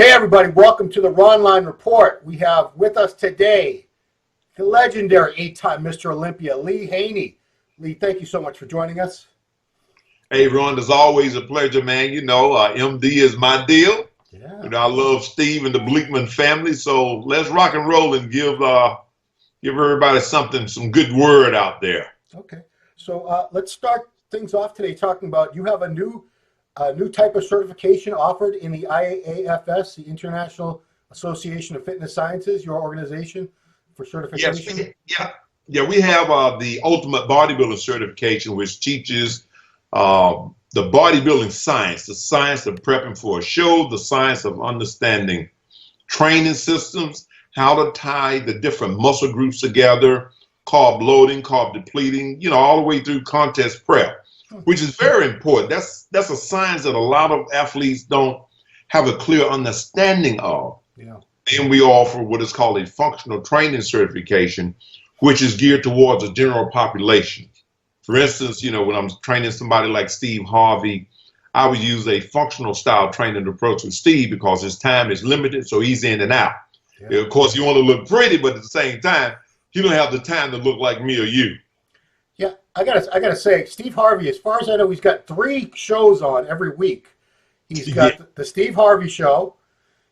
Hey everybody, welcome to the Ronline Report. We have with us today the legendary 8-time Mr. Olympia, Lee Haney. Lee, thank you so much for joining us. Hey Ron, it's always a pleasure, man. You know, MD is my deal. Yeah. You know, I love Steve and the Bleekman family, so let's rock and roll and give everybody some good word out there. Okay, so let's start things off today talking about you have a new type of certification offered in the IAFS, the International Association of Fitness Sciences, your organization for certification. Yes, we have the Ultimate Bodybuilding certification, which teaches the bodybuilding science, the science of prepping for a show, the science of understanding training systems, how to tie the different muscle groups together, carb loading, carb depleting, you know, all the way through contest prep, which is very important. That's a science that a lot of athletes don't have a clear understanding of. Yeah. And we offer what is called a functional training certification, which is geared towards the general population. For instance, you know, when I'm training somebody like Steve Harvey, I would use a functional style training approach with Steve because his time is limited, so he's in and out. Yeah. Of course, you want to look pretty, but at the same time, you don't have the time to look like me or you. Yeah, I gotta say, Steve Harvey, as far as I know, he's got 3 shows on every week. He's got the Steve Harvey show.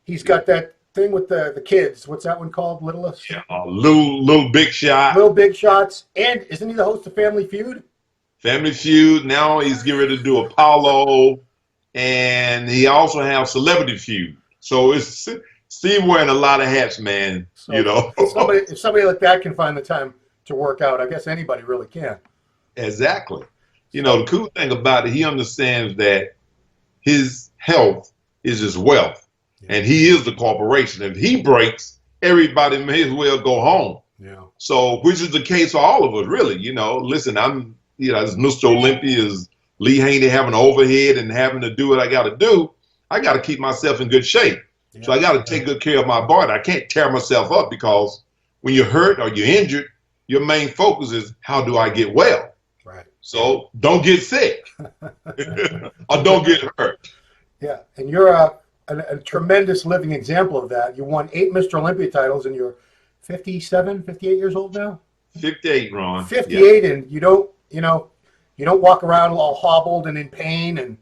He's got that thing with the kids. What's that one called? Littlest? Yeah, Little Big Shot. Little Big Shots. And isn't he the host of Family Feud? Family Feud. Now he's getting ready to do Apollo, and he also has Celebrity Feud. So it's Steve wearing a lot of hats, man. So you know, if somebody like that can find the time to work out, I guess anybody really can. Exactly. You know, the cool thing about it, he understands that his health is his wealth, and he is the corporation. If he breaks, everybody may as well go home. Yeah. So, which is the case for all of us, really. You know, listen, as Mr. Olympia, as Lee Haney having overhead and having to do what I got to do, I got to keep myself in good shape. Yeah. So I got to take good care of my body. I can't tear myself up because when you're hurt or you're injured, your main focus is how do I get well? Right. So don't get sick or don't get hurt. Yeah, and you're a tremendous living example of that. You won 8 Mr. Olympia titles, and you're 57, 58 years old now. 58, Ron. 58, yeah. And you don't walk around all hobbled and in pain, and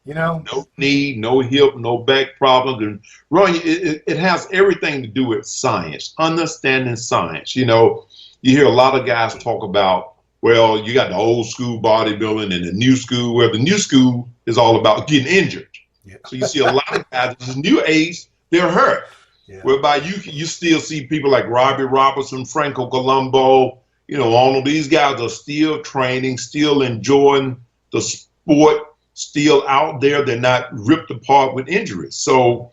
no knee, no hip, no back problems. And Ron, it has everything to do with science, understanding science. You know, you hear a lot of guys talk about, well, you got the old school bodybuilding and the new school, where the new school is all about getting injured. Yeah. So you see a lot of guys, this new age, they're hurt. Yeah. Whereby you still see people like Robbie Robertson, Franco Colombo, you know, all of these guys are still training, still enjoying the sport, still out there. They're not ripped apart with injuries. So,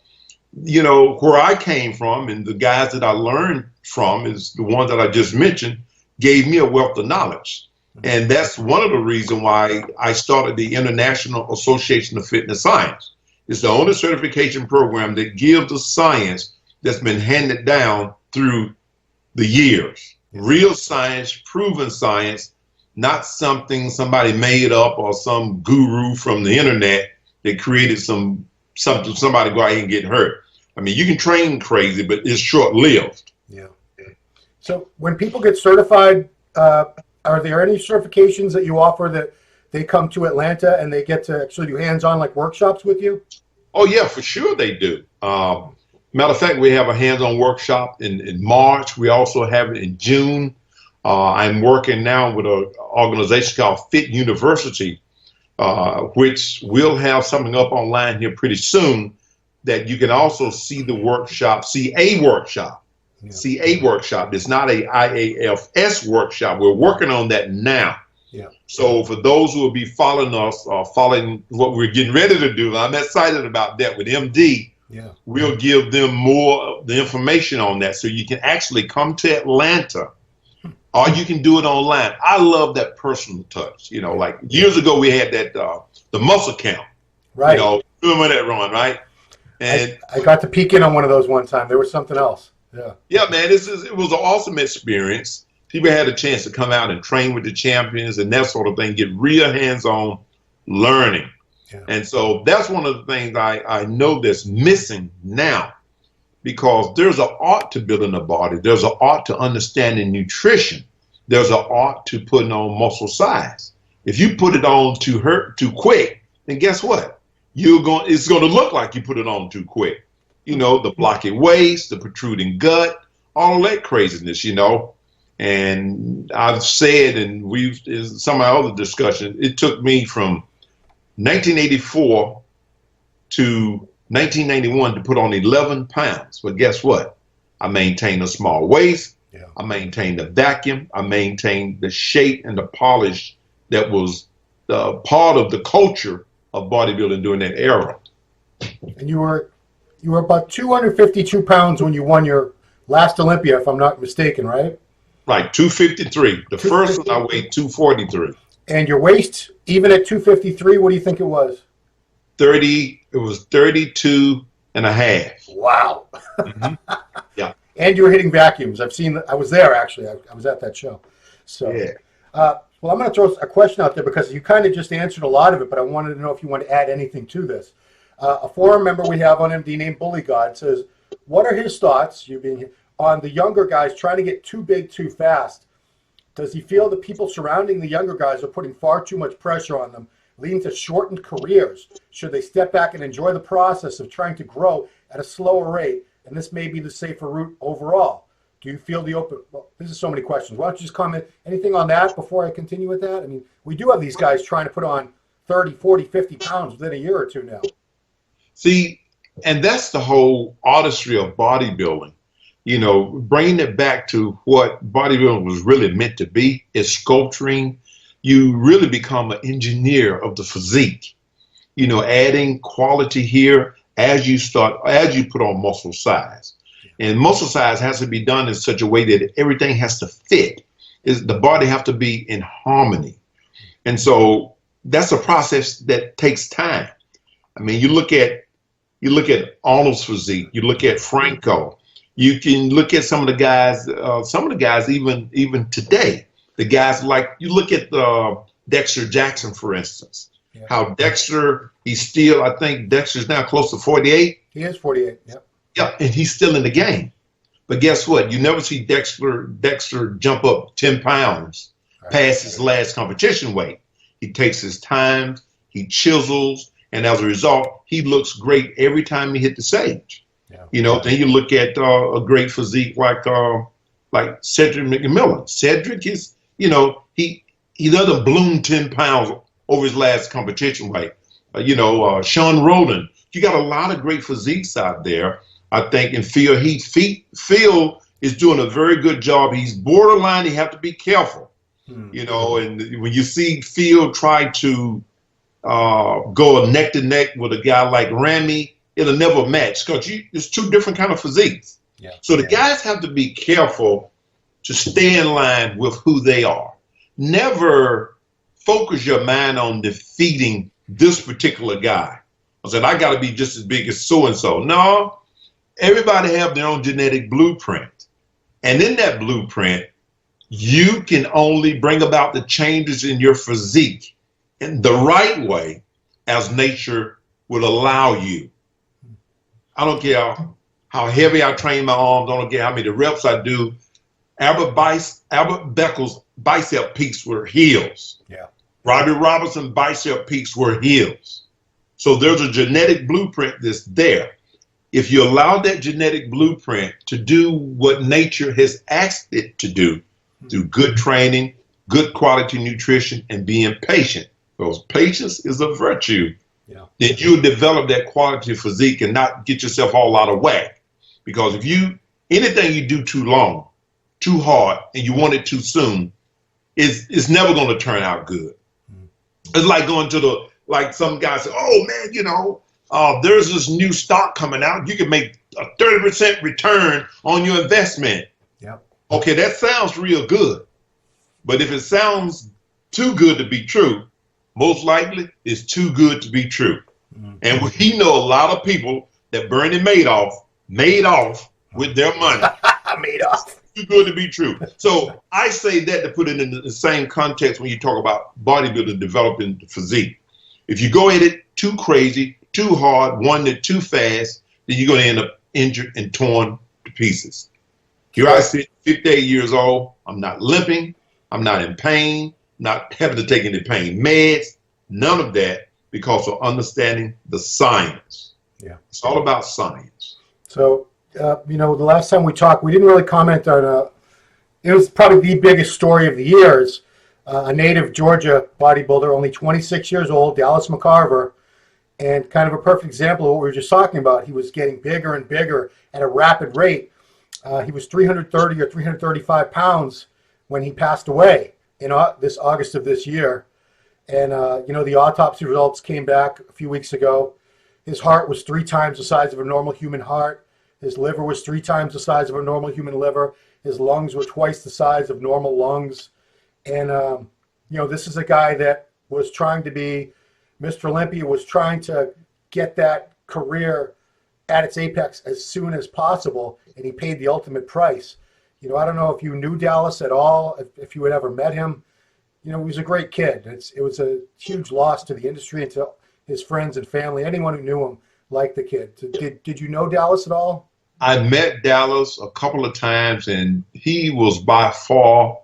you know, where I came from and the guys that I learned from is the ones that I just mentioned, gave me a wealth of knowledge. And that's one of the reasons why I started the International Association of Fitness Science. It's the only certification program that gives the science that's been handed down through the years. Real science, proven science, not something somebody made up or some guru from the internet that created something somebody go out and get hurt. I mean, you can train crazy, but it's short-lived. Yeah. So when people get certified, are there any certifications that you offer that they come to Atlanta and they get to actually do hands-on like workshops with you? Oh yeah, for sure they do. Matter of fact, we have a hands-on workshop in March. We also have it in June. I'm working now with an organization called Fit University, which will have something up online here pretty soon that you can also see the workshop, see a workshop. Yeah. See a workshop. It's not a IAFS workshop. We're working on that now. Yeah. So for those who will be following us or following what we're getting ready to do, I'm excited about that with MD. Yeah. We'll give them more of the information on that so you can actually come to Atlanta or you can do it online. I love that personal touch. You know, like years ago we had that the muscle count. Right. You know, remember that, Ron, right? And I got to peek in on one of those one time. There was something else. Yeah. Yeah, man, it was an awesome experience. People had a chance to come out and train with the champions and that sort of thing, get real hands-on learning. Yeah. And so that's one of the things I know that's missing now, because there's an art to building a body. There's an art to understanding nutrition. There's an art to putting on muscle size. If you put it on too quick, then guess what? It's going to look like you put it on too quick. You know, the blocky waist, the protruding gut, all that craziness, you know. And I've said, and in some of our other discussions, it took me from 1984 to 1991 to put on 11 pounds. But guess what? I maintained a small waist. Yeah. I maintained the vacuum. I maintained the shape and the polish that was part of the culture of bodybuilding during that era. And you were about 252 pounds when you won your last Olympia, if I'm not mistaken, right? Right, 253. The first one I weighed 243. And your waist, even at 253, what do you think it was? It was 32 and a half. Wow. Mm-hmm. Yeah. And you were hitting vacuums. I was there actually. I was at that show. So, yeah. Well, I'm going to throw a question out there because you kind of just answered a lot of it, but I wanted to know if you want to add anything to this. A forum member we have on MD named Bully God says, what are his thoughts, you being on the younger guys trying to get too big too fast? Does he feel the people surrounding the younger guys are putting far too much pressure on them, leading to shortened careers? Should they step back and enjoy the process of trying to grow at a slower rate? And this may be the safer route overall. Do you feel well, this is so many questions. Why don't you just comment anything on that before I continue with that? I mean, we do have these guys trying to put on 30, 40, 50 pounds within a year or two now. See, and that's the whole artistry of bodybuilding. You know, bringing it back to what bodybuilding was really meant to be, is sculpturing. You really become an engineer of the physique. You know, adding quality here as you put on muscle size. And muscle size has to be done in such a way that everything has to fit. The body has to be in harmony. And so that's a process that takes time. I mean, you look at Arnold's physique, you look at Franco, you can look at some of the guys even today, the guys like, you look at Dexter Jackson, for instance. Yeah. How Dexter, I think Dexter's now close to 48. He is 48, yep. Yeah, and he's still in the game. But guess what? You never see Dexter jump up 10 pounds past his last competition weight. He takes his time, he chisels, and as a result, he looks great every time he hit the stage. Yeah. You know, then you look at a great physique like Cedric McMillan. Cedric is, you know, he doesn't bloom 10 pounds over his last competition weight. Sean Rowland. You got a lot of great physiques out there. I think in Heath, Phil is doing a very good job. He's borderline. You have to be careful, you know. And when you see Phil try to go neck to neck with a guy like Ramy, it'll never match because it's two different kind of physiques. Yeah. So the guys have to be careful to stay in line with who they are. Never focus your mind on defeating this particular guy. I said, I got to be just as big as so-and-so. No, everybody have their own genetic blueprint. And in that blueprint, you can only bring about the changes in your physique in the right way as nature will allow you. I don't care how heavy I train my arms. I don't care how many reps I do. Albert Beckel's bicep peaks were heels. Yeah. Robbie Robinson bicep peaks were heels. So there's a genetic blueprint that's there. If you allow that genetic blueprint to do what nature has asked it to do through good training, good quality nutrition, and being patient, because patience is a virtue, then you'll develop that quality physique and not get yourself all out of whack. Because anything you do too long, too hard, and you want it too soon, it's never going to turn out good. It's like going to like some guy said, oh man, you know, there's this new stock coming out. You can make a 30% return on your investment. Yep. Okay, that sounds real good. But if it sounds too good to be true, most likely it's too good to be true. Mm-hmm. And we know a lot of people that Bernie Madoff made off with their money. Made off. Too good to be true. So I say that to put it in the same context when you talk about bodybuilding developing the physique. If you go at it too crazy, too hard, one that too fast, then you're going to end up injured and torn to pieces. Here I sit, 58 years old. I'm not limping. I'm not in pain. Not having to take any pain meds. None of that because of understanding the science. Yeah, it's all about science. So, you know, the last time we talked, we didn't really comment on. It was probably the biggest story of the years. A native Georgia bodybuilder, only 26 years old, Dallas McCarver, and kind of a perfect example of what we were just talking about. He was getting bigger and bigger at a rapid rate. He was 330 or 335 pounds when he passed away in this August of this year. And, you know, the autopsy results came back a few weeks ago. His heart was 3 times the size of a normal human heart. His liver was 3 times the size of a normal human liver. His lungs were twice the size of normal lungs. And, you know, this is a guy that was trying to be Mr. Olympia, was trying to get that career at its apex as soon as possible, and he paid the ultimate price. You know, I don't know if you knew Dallas at all, if you had ever met him. You know, he was a great kid. It was a huge loss to the industry and to his friends and family. Anyone who knew him liked the kid. Did you know Dallas at all? I met Dallas a couple of times, and he was by far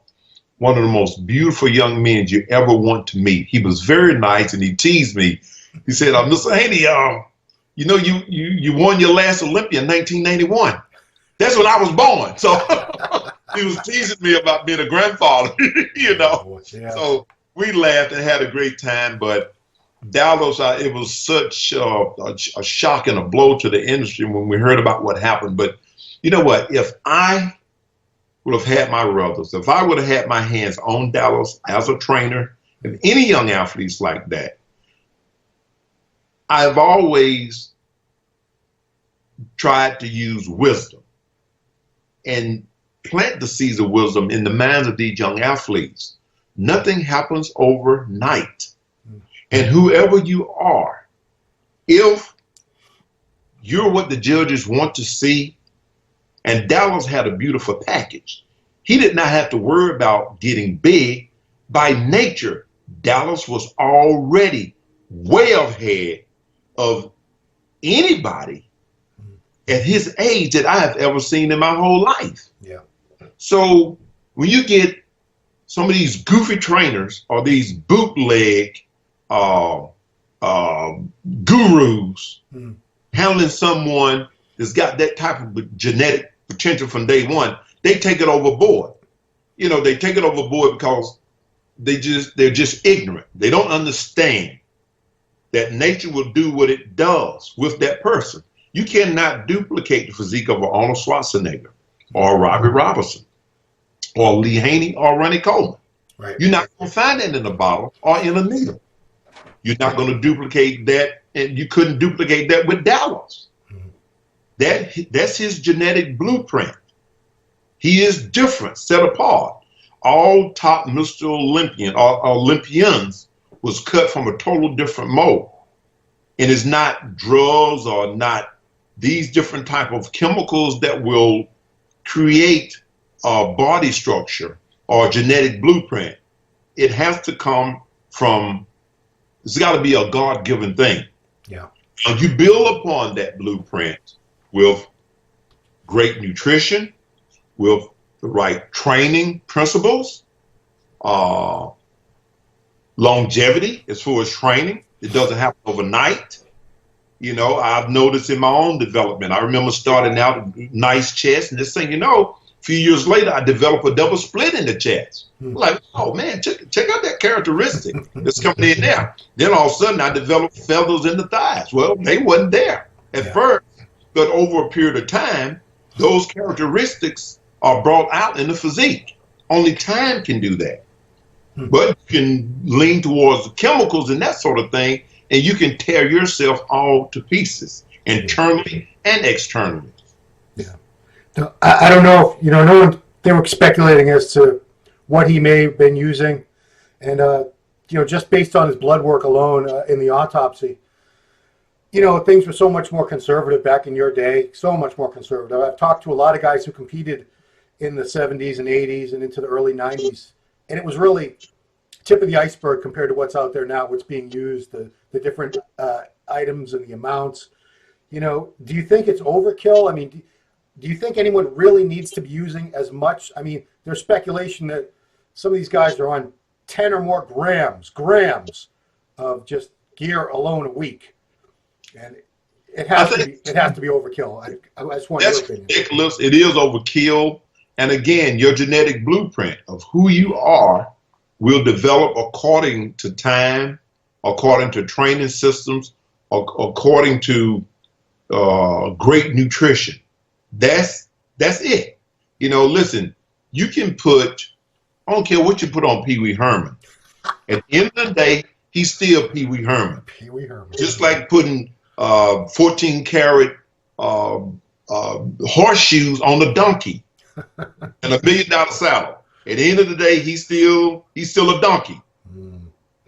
one of the most beautiful young men you ever want to meet. He was very nice, and he teased me. He said, Mr. Haney, you know, you won your last Olympia in 1991. That's when I was born. So he was teasing me about being a grandfather, you know. Yeah. So we laughed and had a great time. But Dallas, it was such a shock and a blow to the industry when we heard about what happened. But you know what? If I would have had my brothers, if I would have had my hands on Dallas as a trainer and any young athletes like that, I've always tried to use wisdom and plant the seeds of wisdom in the minds of these young athletes. Nothing happens overnight. And whoever you are, if you're what the judges want to see, and Dallas had a beautiful package. He did not have to worry about getting big. By nature, Dallas was already way ahead of anybody at his age that I have ever seen in my whole life. Yeah. So when you get some of these goofy trainers or these bootleg gurus handling someone that's got that type of genetic potential from day one, they take it overboard. You know, they take it overboard because they're just ignorant. They don't understand that nature will do what it does with that person. You cannot duplicate the physique of an Arnold Schwarzenegger or Robbie Robertson or Lee Haney or Ronnie Coleman. Right. You're not going to find that in a bottle or in a needle. You're not going to duplicate that, and you couldn't duplicate that with Dallas. That's his genetic blueprint. He is different, set apart. All top Mr. Olympian or Olympians was cut from a total different mold. And it's not drugs or not these different type of chemicals that will create a body structure or genetic blueprint. It has to come from, it's got to be a God-given thing. Yeah. And you build upon that blueprint with great nutrition, with the right training principles, longevity as far as training. It doesn't happen overnight. You know, I've noticed in my own development. I remember starting out with nice chest, and this thing, you know, a few years later, I developed a double split in the chest. Like, oh man, check out that characteristic that's coming in there. Then all of a sudden, I developed feathers in the thighs. Well, they wasn't there at first. But over a period of time, those characteristics are brought out in the physique. Only time can do that. But you can lean towards the chemicals and that sort of thing, and you can tear yourself all to pieces, internally and externally. Yeah. Now, I don't know if, you know, no one, they were speculating as to what he may have been using. And, you know, just based on his blood work alone in the autopsy, you know, things were so much more conservative back in your day, so much more conservative. I've talked to a lot of guys who competed in the 70s and 80s and into the early 90s. And it was really, tip of the iceberg compared to what's out there now, what's being used, the different items and the amounts. You know, do you think it's overkill? I mean, do you think anyone really needs to be using as much? I mean, there's speculation that some of these guys are on 10 or more grams of just gear alone a week, and it has to be overkill. I just want your opinion. That's ridiculous. It is overkill. And again, your genetic blueprint of who you are will develop according to time, according to training systems, according to great nutrition. That's it. You know, listen, you can put, I don't care what you put on Pee Wee Herman. At the end of the day, he's still Pee Wee Herman. Pee Wee Herman. Just like putting 14 karat horseshoes on a donkey and $1 million saddle. At the end of the day, he's still a donkey.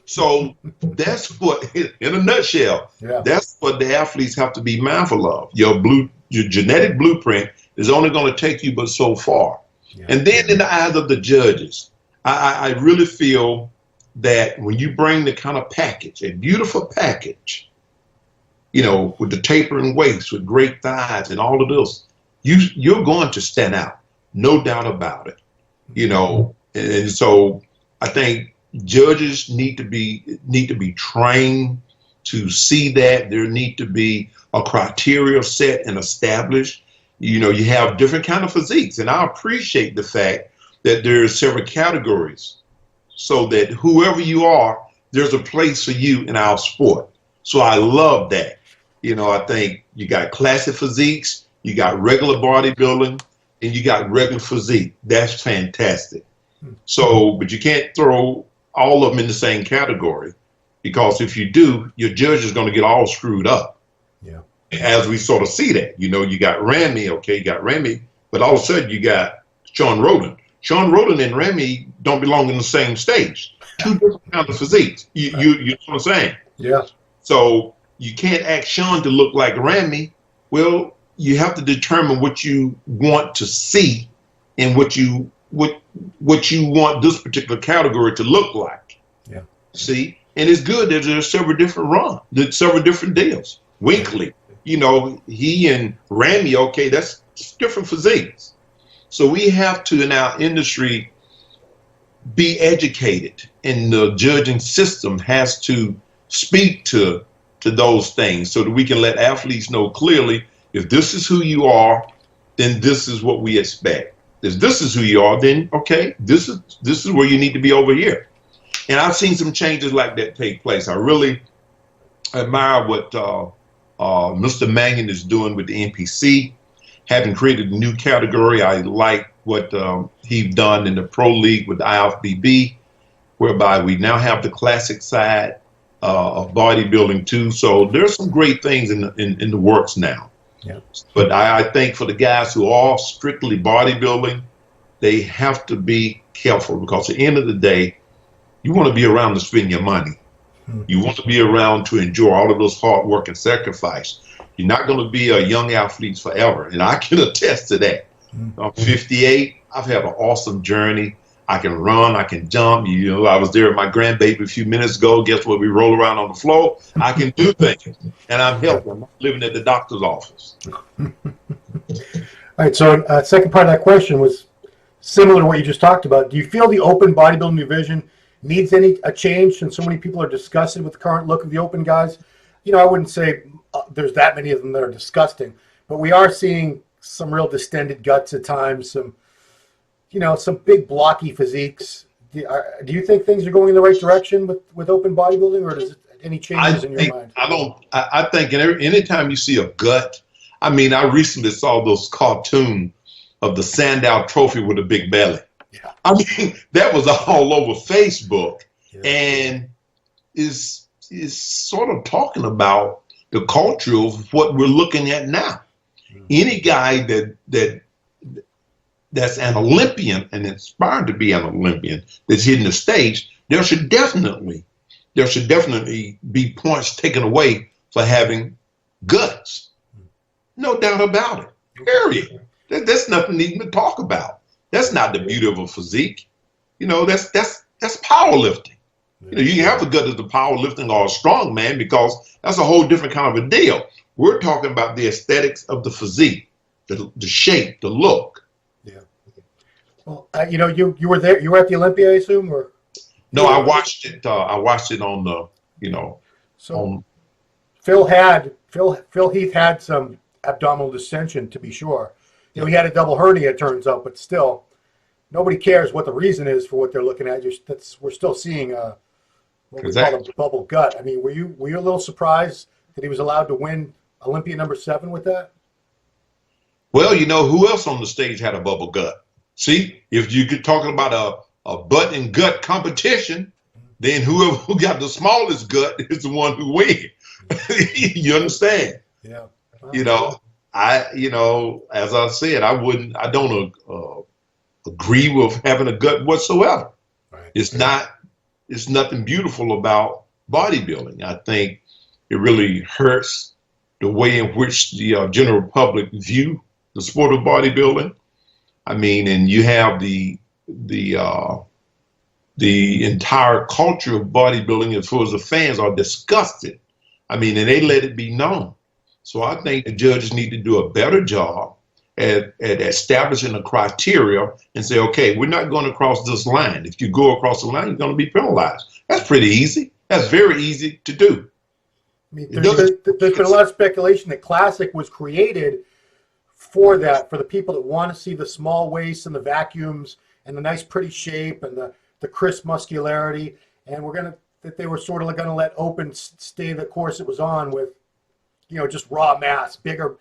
So that's what, in a nutshell, that's what the athletes have to be mindful of. Your genetic blueprint is only going to take you but so far. And then in the eyes of the judges, I really feel that when you bring the kind of package, a beautiful package, you know, with the tapering waist, with great thighs and all of this, you're going to stand out, no doubt about it. You know, and so I think judges need to be trained to see that. There need to be a criteria set and established. You know, you have different kind of physiques, and I appreciate the fact that there are several categories, so that whoever you are, there's a place for you in our sport. So I love that. You know, I think you got classic physiques, you got regular bodybuilding, and you got regular physique. That's fantastic. So, but you can't throw all of them in the same category, because if you do, your judge is going to get all screwed up. Yeah. As we sort of see that, you know, you got Ramy, okay, you got Ramy, but all of a sudden you got Sean Roden. Sean Roden and Ramy don't belong in the same stage. Two different kinds of physiques. You know what I'm saying? Yeah. So you can't ask Sean to look like Ramy. Well, you have to determine what you want to see and what you want this particular category to look like. Yeah. See, and it's good that there's several different deals. Winkley, you know, he and Ramy, okay, that's different physiques. So we have to, in our industry, be educated, and the judging system has to speak to those things so that we can let athletes know clearly, if this is who you are, then this is what we expect. If this is who you are, then okay, this is where you need to be over here. And I've seen some changes like that take place. I really admire what Mr. Mangan is doing with the NPC, having created a new category. I like what he's done in the Pro League with the IFBB, whereby we now have the classic side of bodybuilding too. So there's some great things in the works now. Yeah. But I think for the guys who are strictly bodybuilding, they have to be careful, because at the end of the day, you want to be around to spend your money. You want to be around to enjoy all of those hard work and sacrifice. You're not going to be a young athlete forever, and I can attest to that. I'm 58. I've had an awesome journey. I can run, I can jump. You know, I was there with my grandbaby a few minutes ago. Guess what? We roll around on the floor. I can do things, and I'm healthy. I'm living at the doctor's office. All right. So, second part of that question was similar to what you just talked about. Do you feel the open bodybuilding division needs a change, since so many people are disgusted with the current look of the open guys? You know, I wouldn't say there's that many of them that are disgusting, but we are seeing some real distended guts at times, some big blocky physiques. Do you think things are going in the right direction with open bodybuilding, or does it any changes in your mind? I think anytime you see a gut, I mean, I recently saw those cartoon of the Sandow Trophy with a big belly. Yeah. I mean, that was all over Facebook, and is sort of talking about the culture of what we're looking at now. Any guy that's an Olympian and inspired to be an Olympian that's hitting the stage, there should definitely be points taken away for having guts. No doubt about it. Period. That's nothing even to talk about. That's not the beauty of a physique. You know, that's powerlifting. You know, you can have a gut as a powerlifting or a strong man because that's a whole different kind of a deal. We're talking about the aesthetics of the physique, the shape, the look. Yeah. Well, you know, you were there. You were at the Olympia, I assume, or? No, I watched it. I watched it on the, you know. So Phil Heath had some abdominal distension, to be sure. You know, he had a double hernia, it turns out, but still, nobody cares what the reason is for what they're looking at. We're still seeing what we call a bubble gut. I mean, were you a little surprised that he was allowed to win Olympia #7 with that? Well, you know, who else on the stage had a bubble gut? See, if you could talk about a butt and gut competition, then who got the smallest gut is the one who wins. You understand? Yeah. You know, as I said, I don't agree with having a gut whatsoever. Right. It's nothing beautiful about bodybuilding. I think it really hurts the way in which the general public view the sport of bodybuilding. I mean, and you have the entire culture of bodybuilding as far as the fans are disgusted. I mean, and they let it be known. So I think the judges need to do a better job at establishing a criteria and say, okay, we're not going to cross this line. If you go across the line, you're going to be penalized. That's pretty easy. That's very easy to do. I mean, there's been a lot of speculation that Classic was created for that, for the people that want to see the small waists and the vacuums and the nice pretty shape and the crisp muscularity. And that they were sort of going to let open stay the course it was on with, you know, just raw mass, bigger,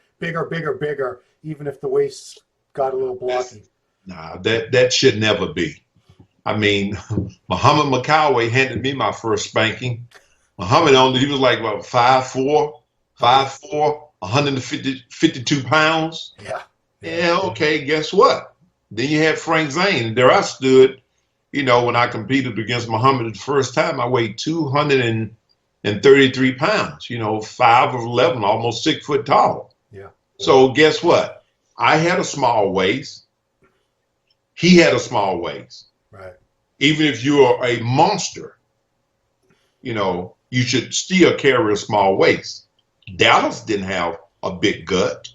even if the waists got a little blocky. Nah, that should never be. I mean, Muhammad McCarver handed me my first spanking. Muhammad he was like, what, 5'4", 152 pounds. Yeah. Yeah, okay, guess what? Then you had Frank Zane, and there I stood, you know, when I competed against Muhammad the first time, I weighed 233 pounds, you know, 5'11", almost 6 foot tall. Yeah. So guess what? I had a small waist. He had a small waist. Right. Even if you are a monster, you know, you should still carry a small waist. Dallas didn't have a big gut.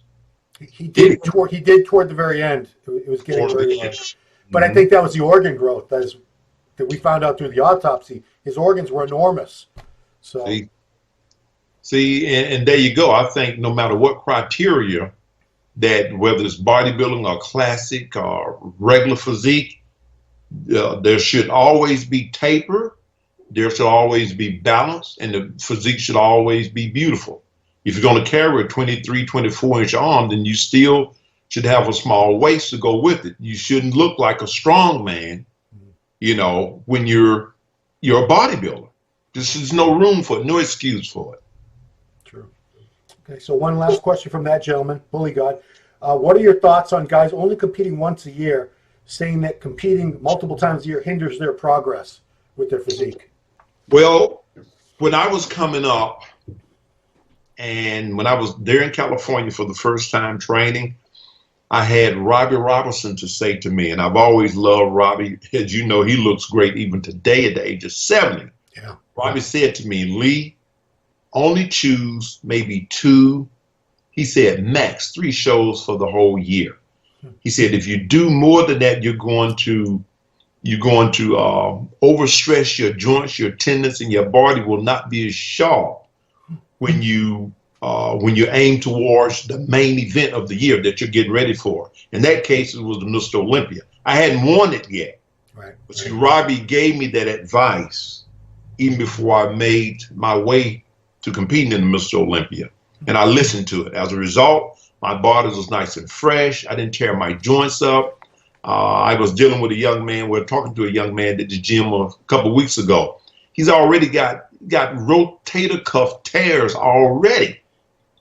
He did toward the very end. It was getting very large. But I think that was the organ growth that we found out through the autopsy. His organs were enormous. So see, and there you go. I think no matter what criteria, that whether it's bodybuilding or classic or regular physique, there should always be taper. There should always be balance, and the physique should always be beautiful. If you're going to carry a 23, 24-inch arm, then you still should have a small waist to go with it. You shouldn't look like a strong man, you know, when you're a bodybuilder. There's no room for it, no excuse for it. True. Okay, so one last question from that gentleman, Bully God. What are your thoughts on guys only competing once a year, saying that competing multiple times a year hinders their progress with their physique? Well, when I was coming up and when I was there in California for the first time training, I had Robbie Robertson to say to me, and I've always loved Robbie. As you know, he looks great even today at the age of 70. Yeah. Robbie said to me, Lee, only choose maybe 2, he said max 3 shows for the whole year. He said, if you do more than that, you're going to overstress your joints, your tendons, and your body will not be as sharp when you aim towards the main event of the year that you're getting ready for. In that case, it was the Mr. Olympia. I hadn't won it yet. Right. But see, Robbie gave me that advice even before I made my way to competing in the Mr. Olympia. And I listened to it. As a result, my body was nice and fresh. I didn't tear my joints up. I was dealing with a young man. We were talking to a young man at the gym a couple of weeks ago. He's already got rotator cuff tears already.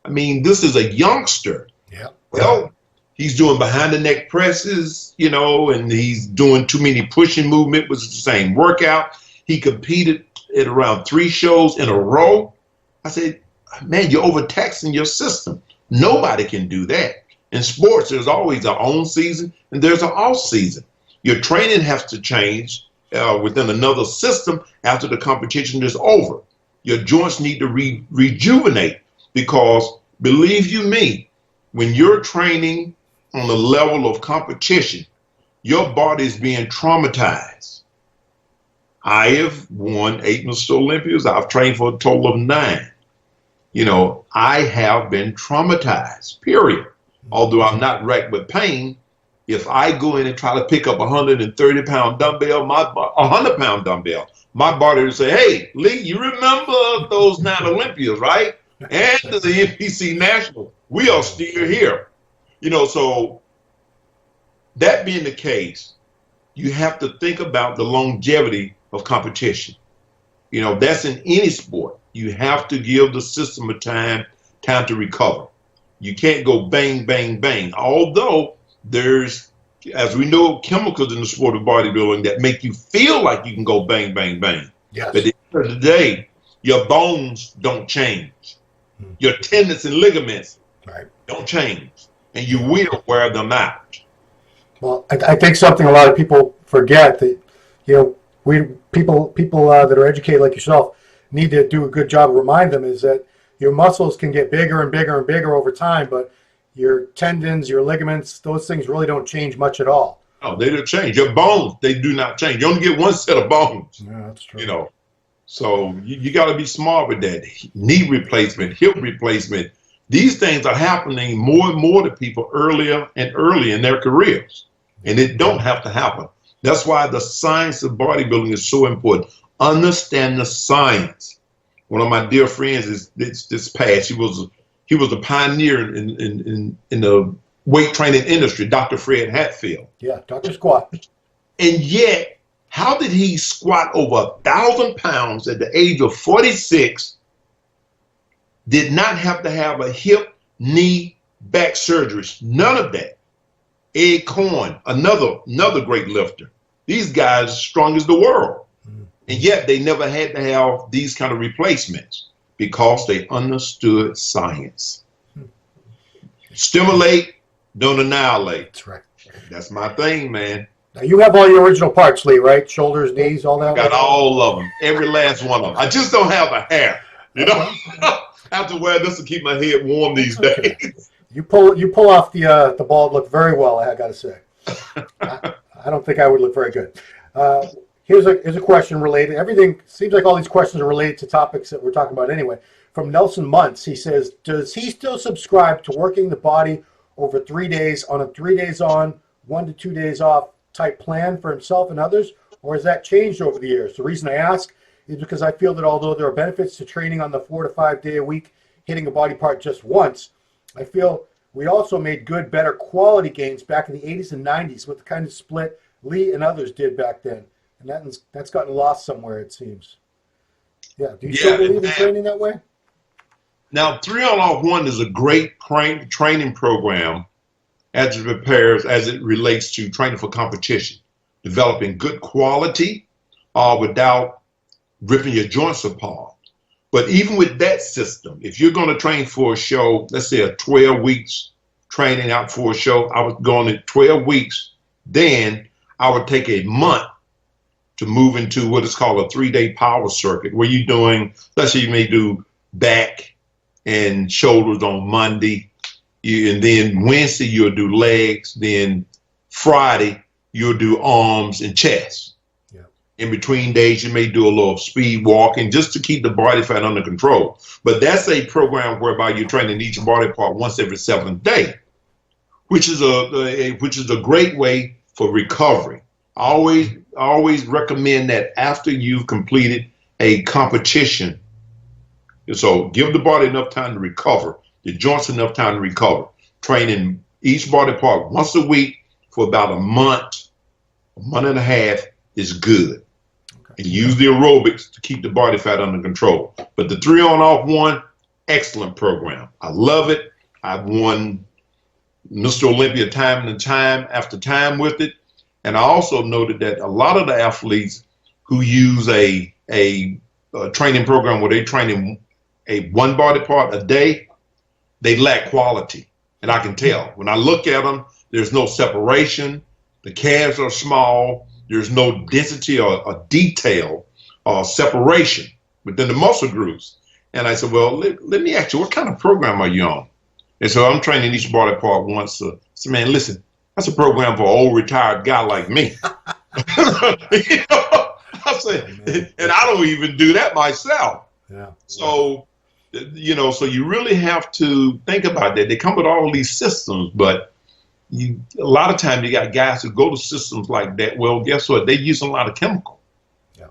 I mean, this is a youngster. Yeah. Well, he's doing behind the neck presses, you know, and he's doing too many pushing movement, which is the same workout. He competed at around 3 shows in a row. I said, man, you're overtaxing your system. Nobody can do that. In sports, there's always an on season and there's an off season. Your training has to change within another system after the competition is over. Your joints need to rejuvenate because, believe you me, when you're training on the level of competition, your body is being traumatized. I have won 8 Mr. Olympias. I've trained for a total of 9. You know, I have been traumatized, period. Although I'm not racked with pain, if I go in and try to pick up a 130-pound dumbbell, a 100-pound dumbbell, my body will say, hey, Lee, you remember those 9 Olympias, right? And the NPC National, we are still here. You know, so that being the case, you have to think about the longevity of competition. You know, that's in any sport. You have to give the system a time to recover. You can't go bang, bang, bang. Although there's, as we know, chemicals in the sport of bodybuilding that make you feel like you can go bang, bang, bang. Yes. But at the end of the day, your bones don't change. Your tendons and ligaments don't change. And you will wear them out. Well, I think something a lot of people forget that, you know, people that are educated like yourself need to do a good job of remind them is that your muscles can get bigger and bigger and bigger over time, but your tendons, your ligaments, those things really don't change much at all. No, they don't change. Your bones, they do not change. You only get one set of bones. Yeah, that's true. You know, so you got to be smart with that. Knee replacement, hip replacement. These things are happening more and more to people earlier and earlier in their careers, and it don't have to happen. That's why the science of bodybuilding is so important. Understand the science. One of my dear friends is this past. He was a pioneer in the weight training industry, Dr. Fred Hatfield. Yeah, Dr. Squat. And yet, how did he squat over 1,000 pounds at the age of 46? Did not have to have a hip, knee, back surgery. None of that. Ed Cohen, another great lifter. These guys strong as the world. And yet they never had to have these kind of replacements because they understood science. Stimulate, don't annihilate. That's right. That's my thing, man. Now you have all your original parts, Lee, right? Shoulders, knees, all that. Got all of them, every last one of them. I just don't have the hair, you know. I have to wear this to keep my head warm these days. You pull off the bald look very well, I got to say. I don't think I would look very good. Here's a question related. Everything seems like all these questions are related to topics that we're talking about anyway. From Nelson Muntz, he says, does he still subscribe to working the body over 3 days on a 3 days on, 1 to 2 days off type plan for himself and others, or has that changed over the years? The reason I ask is because I feel that although there are benefits to training on the 4 to 5 day a week, hitting a body part just once, I feel we also made good, better quality gains back in the 80s and 90s with the kind of split Lee and others did back then. And that's gotten lost somewhere, it seems. Yeah. Do you still believe in training that way? Now, 3 on off 1 is a great training program as it relates to training for competition, developing good quality without ripping your joints apart. But even with that system, if you're going to train for a show, let's say a 12 weeks training out for a show, I was going at 12 weeks, then I would take a month to move into what is called a 3-day power circuit, where you're doing, let's say you may do back and shoulders on Monday, and then Wednesday you'll do legs, then Friday you'll do arms and chest. Yeah. In between days you may do a little speed walking just to keep the body fat under control. But that's a program whereby you're training each body part once every 7th day, which is a great way for recovery. I always recommend that after you've completed a competition. So give the body enough time to recover, the joints enough time to recover. Training each body part once a week for about a month and a half is good. Okay. And use the aerobics to keep the body fat under control. But the 3 on off 1, excellent program. I love it. I've won Mr. Olympia time and time after time with it. And I also noted that a lot of the athletes who use a training program where they train in one body part a day, they lack quality. And I can tell. When I look at them, there's no separation. The calves are small. There's no density or detail or separation within the muscle groups. And I said, well, let me ask you, what kind of program are you on? And so I'm training each body part once. I said, man, listen, that's a program for an old retired guy like me. You know, I said, and I don't even do that myself. Yeah. So, you know, so you really have to think about that. They come with all these systems, but a lot of times you got guys who go to systems like that. Well, guess what? They use a lot of chemical. Yeah.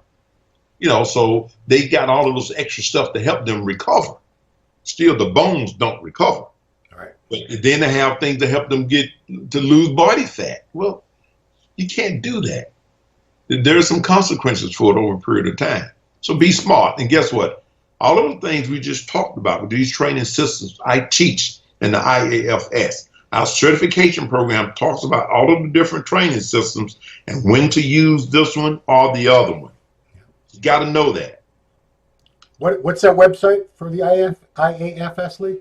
You know, so they got all of those extra stuff to help them recover. Still, the bones don't recover. All right. But then they have things to help them get to lose body fat. Well, you can't do that. There are some consequences for it over a period of time. So be smart. And guess what? All of the things we just talked about with these training systems, I teach in the IAFS. Our certification program talks about all of the different training systems and when to use this one or the other one. You got to know that. What's that website for the IAFS, Lee?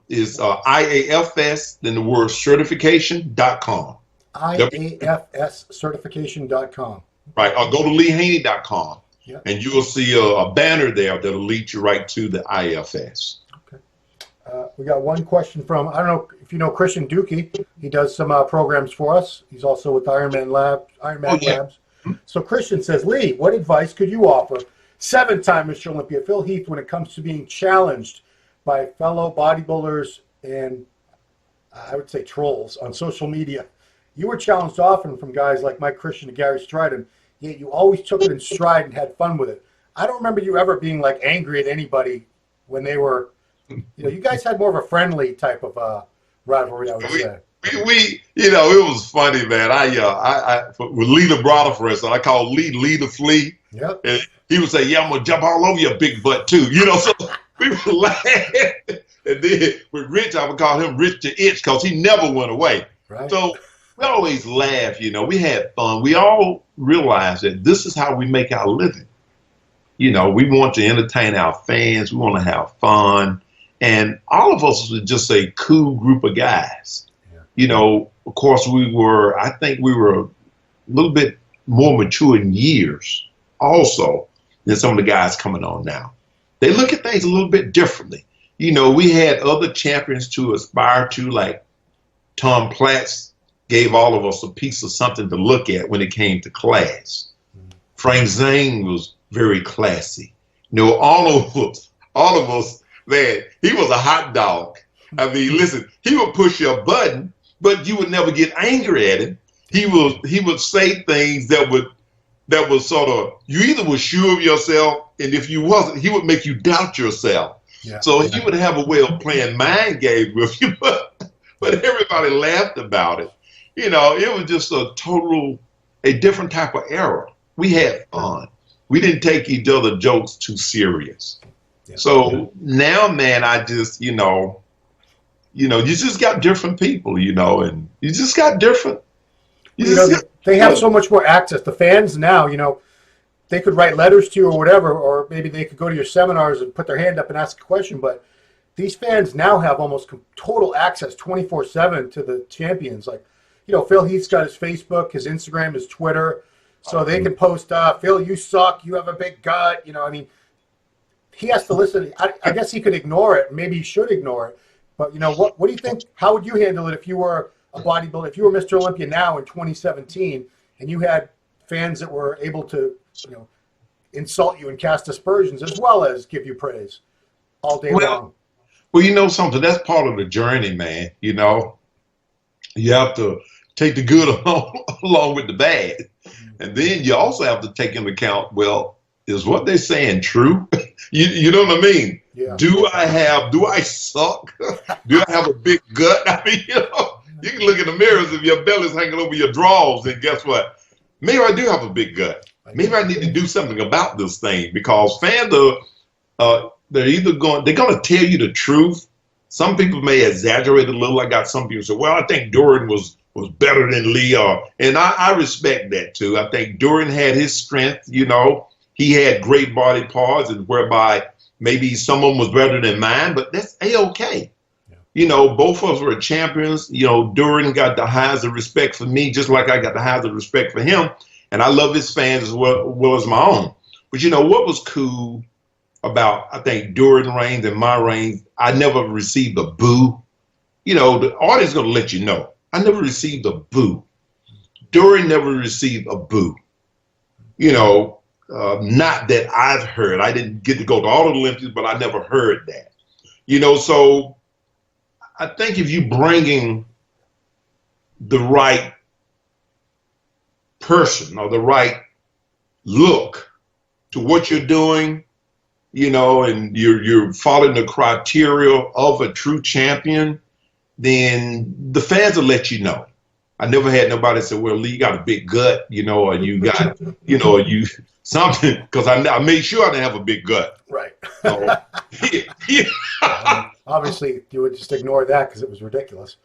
Is IAFS, then the word certification.com. IAFScertification.com. Right. Or go to leehaney.com. Yeah. And you will see a banner there that'll lead you right to the IFS. Okay. We got one question from, I don't know if you know Christian Dukey. He does some programs for us. He's also with Ironman Labs. So Christian says, Lee, what advice could you offer 7-time Mr. Olympia Phil Heath when it comes to being challenged by fellow bodybuilders and I would say trolls on social media? You were challenged often from guys like Mike Christian and Gary Stridon, yet you always took it in stride and had fun with it. I don't remember you ever being like angry at anybody when they were, you know, you guys had more of a friendly type of rivalry, I would say. We you know, it was funny, man. I with Lee the Brother, for instance, I call Lee the Flea. Yep. And he would say, yeah, I'm going to jump all over your big butt too. You know, so we would laugh. And then with Rich, I would call him Rich the Itch because he never went away. Right. So we always laugh, you know, we had fun. We all realized that this is how we make our living. You know, we want to entertain our fans. We want to have fun. And all of us was just a cool group of guys. Yeah. You know, of course, I think we were a little bit more mature in years also than some of the guys coming on now. They look at things a little bit differently. You know, we had other champions to aspire to, like Tom Platz gave all of us a piece of something to look at when it came to class. Frank Zane was very classy. You know, all of us, man, he was a hot dog. I mean, listen, he would push your button, but you would never get angry at him. He would say things that would sort of, you either was sure of yourself, and if you wasn't, he would make you doubt yourself. Yeah. So he would have a way of playing mind games with you, but everybody laughed about it. You know, it was just a different type of era. We had fun. We didn't take each other's jokes too serious. Yeah. So now, man, I just, you just got different people, you know, and you just got different. They have so much more access. The fans now, you know, they could write letters to you or whatever, or maybe they could go to your seminars and put their hand up and ask a question. But these fans now have almost total access 24/7 to the champions. Like, you know, Phil Heath's got his Facebook, his Instagram, his Twitter. So they can post, Phil, you suck. You have a big gut. You know, I mean, he has to listen. I guess he could ignore it. Maybe he should ignore it. But, you know, what do you think? How would you handle it if you were a bodybuilder, if you were Mr. Olympia now in 2017 and you had fans that were able to, you know, insult you and cast aspersions as well as give you praise all day long? Well, you know something, that's part of the journey, man. You know, you have to take the good along with the bad. And then you also have to take into account, well, is what they're saying true? you know what I mean? Yeah. Do I suck? Do I have a big gut? I mean, you know, you can look in the mirrors if your belly's hanging over your drawers, and guess what? Maybe I do have a big gut. Maybe I need to do something about this thing, because fans they're going to tell you the truth. Some people may exaggerate a little. I got some people say, well, I think Dorian was better than Lee. And I respect that too. I think Dorian had his strength, you know. He had great body parts, and whereby maybe someone was better than mine, but that's A-okay. Yeah. You know, both of us were champions. You know, Dorian got the highest of respect for me, just like I got the highest of respect for him. and I love his fans as well as my own. But you know what was cool about, I think, during reigns and my reigns, I never received a boo. You know, the audience is going to let you know. I never received a boo. During never received a boo. You know, not that I've heard. I didn't get to go to all of the Olympics, but I never heard that. You know, so I think if you bringing the right person or the right look to what you're doing, you know, and you're following the criteria of a true champion, then the fans will let you know. I never had nobody say, well, Lee, you got a big gut, you know, or you got, you know, you something, because I made sure I didn't have a big gut. Right. So, yeah. Obviously, you would just ignore that because it was ridiculous.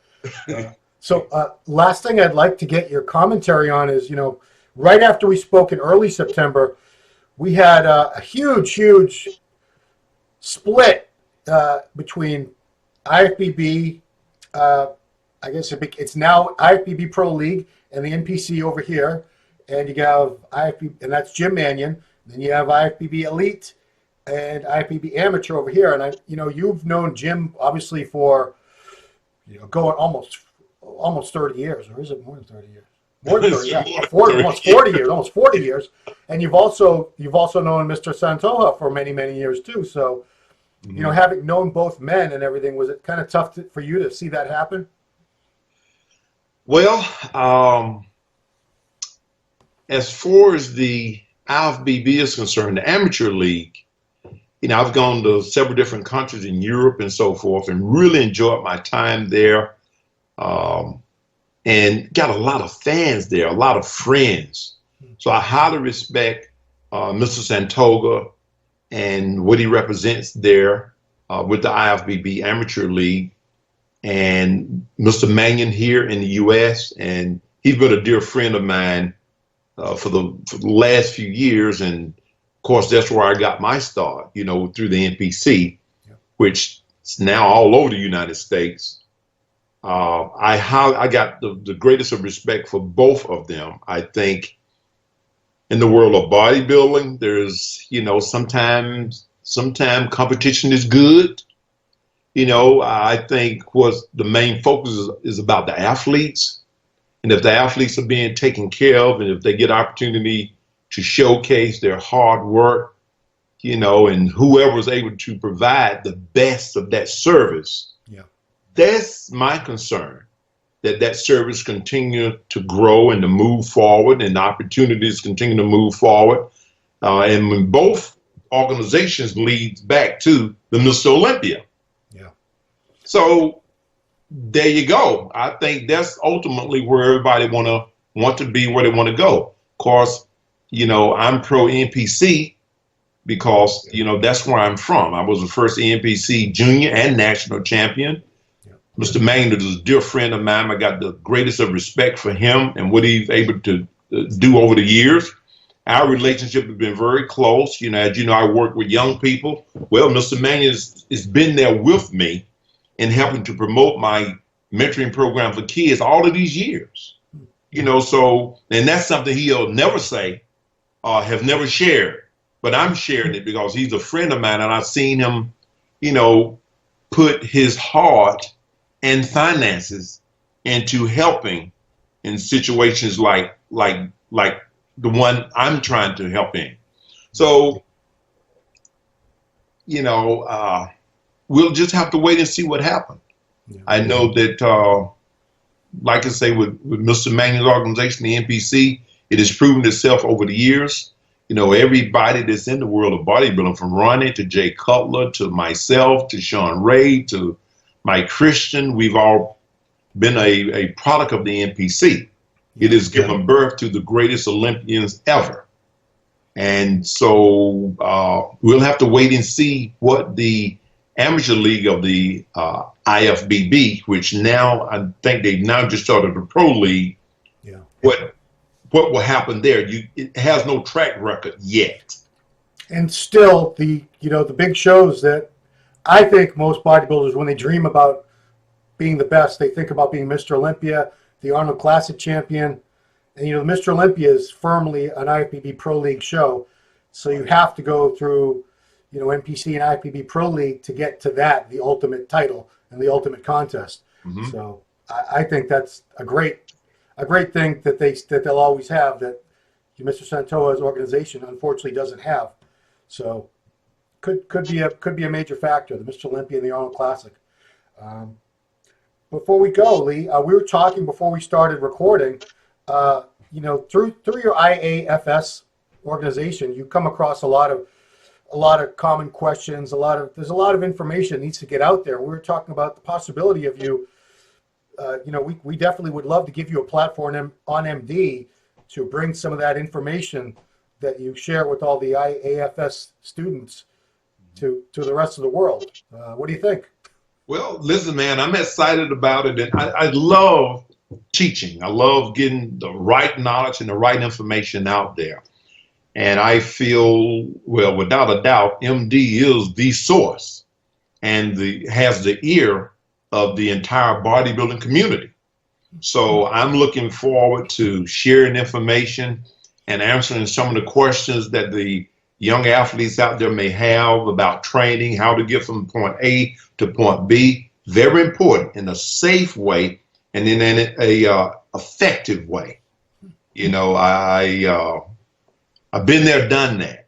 So last thing I'd like to get your commentary on is, you know, right after we spoke in early September, we had a huge split between IFBB, I guess it's now IFBB Pro League and the NPC over here, and you have IFBB, and that's Jim Mannion. Then you have IFBB Elite and IFBB Amateur over here, and you know, you've known Jim obviously for, you know, going almost 30 years, or is it more than 30 years? More than 30, yeah, almost 40 years, and you've also known Mr. Santoja for many years too. So, you know, having known both men and everything, was it kind of tough for you to see that happen? Well, as far as the IFBB is concerned, the amateur league, you know, I've gone to several different countries in Europe and so forth, and really enjoyed my time there, and got a lot of fans there, a lot of friends. So I highly respect Mr. Santoga and what he represents there with the IFBB Amateur League, and Mr. Mannion here in the U.S. And he's been a dear friend of mine for the last few years, and of course that's where I got my start, you know, through the NPC, which is now all over the United States. I got the greatest of respect for both of them. I think in the world of bodybuilding, there's, you know, sometimes competition is good. You know, I think what the main focus is about the athletes. And if the athletes are being taken care of, and if they get opportunity to showcase their hard work, you know, and whoever is able to provide the best of that service, that's my concern, that service continue to grow and to move forward, and the opportunities continue to move forward. And when both organizations leads back to the Mr. Olympia. So there you go. I think that's ultimately where everybody want to be, where they want to go. Of course, you know, I'm pro NPC because, you know, that's where I'm from. I was the first NPC junior and national champion. Mr. Mannion is a dear friend of mine. I got the greatest of respect for him and what he's able to do over the years. Our relationship has been very close. You know, as you know, I work with young people. Well, Mr. Mannion has been there with me in helping to promote my mentoring program for kids all of these years. You know, so, and that's something he'll never say, have never shared, but I'm sharing it because he's a friend of mine, and I've seen him, you know, put his heart and finances into helping in situations like the one I'm trying to help in. So, you know, we'll just have to wait and see what happens. I know that, like I say, with Mr. Mannion's organization, the NPC, it has proven itself over the years. You know, everybody that's in the world of bodybuilding, from Ronnie to Jay Cutler to myself to Sean Ray to Mike Christian, we've all been a product of the NPC. It has given birth to the greatest Olympians ever. And so we'll have to wait and see what the amateur league of the IFBB, which now I think they've now just started the pro league. What will happen there? It has no track record yet. And still, the big shows that I think most bodybuilders, when they dream about being the best, they think about being Mr. Olympia, the Arnold Classic champion, And, you know, Mr. Olympia is firmly an IFBB Pro League show. So you have to go through, you know, NPC and IFBB Pro League to get to that, the ultimate title and the ultimate contest. Mm-hmm. So I think that's a great thing that they'll always have, that Mr. Santoa's organization unfortunately doesn't have. So could be a major factor, the Mr. Olympia and the Arnold Classic. Before we go, Lee, we were talking before we started recording. You know, through your IAFS organization, you come across a lot of common questions. There's a lot of information that needs to get out there. We were talking about the possibility of you. You know, we definitely would love to give you a platform on MD to bring some of that information that you share with all the IAFS students to the rest of the world. What do you think? Well, listen, man, I'm excited about it, and I love teaching. I love getting the right knowledge and the right information out there. And I feel, well, without a doubt, MD is the source and has the ear of the entire bodybuilding community. So I'm looking forward to sharing information and answering some of the questions that the young athletes out there may have about training, how to get from point A to point B. Very important, in a safe way and in a effective way. You know, I've been there, done that.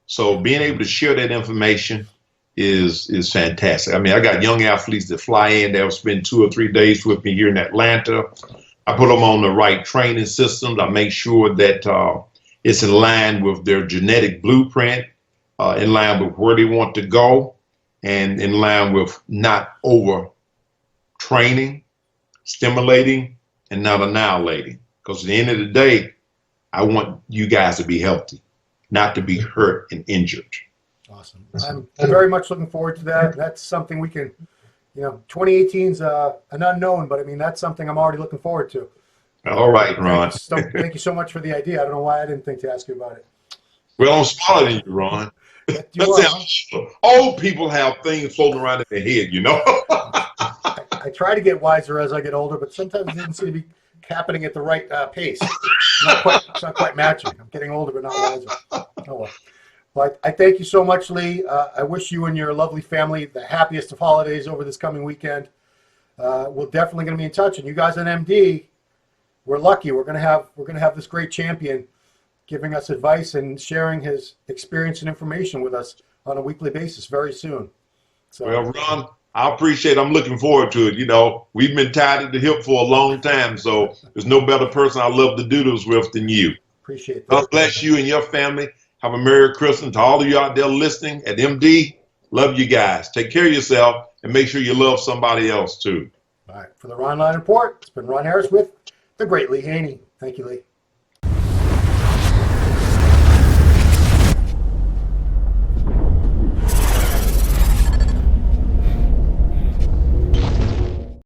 So being able to share that information is fantastic. I mean, I got young athletes that fly in, they'll spend 2 or 3 days with me here in Atlanta. I put them on the right training systems. I make sure that it's in line with their genetic blueprint, in line with where they want to go, and in line with not over training, stimulating, and not annihilating. Because at the end of the day, I want you guys to be healthy, not to be hurt and injured. Awesome. I'm very much looking forward to that. That's something we can, you know, 2018 is an unknown, but I mean, that's something I'm already looking forward to. All right, Ron. Thank you so much for the idea. I don't know why I didn't think to ask you about it. Well, I'm smaller than you, Ron. Old people have things floating around in their head, you know. I try to get wiser as I get older, but sometimes it doesn't seem to be happening at the right pace. It's not quite matching. I'm getting older, but not wiser. Oh well. But I thank you so much, Lee. I wish you and your lovely family the happiest of holidays over this coming weekend. We're definitely going to be in touch, and you guys on MD, we're lucky. We're going to have this great champion giving us advice and sharing his experience and information with us on a weekly basis very soon. So, well, Ron, I appreciate it. I'm looking forward to it. You know, we've been tied at the hip for a long time, so there's no better person I love to do this with than you. Appreciate that. God bless you and your family. Have a Merry Christmas to all of you out there listening at MD. Love you guys. Take care of yourself and make sure you love somebody else too. All right. For the Ronline Report, it's been Ron Harris with the great Lee Haney. Thank you, Lee.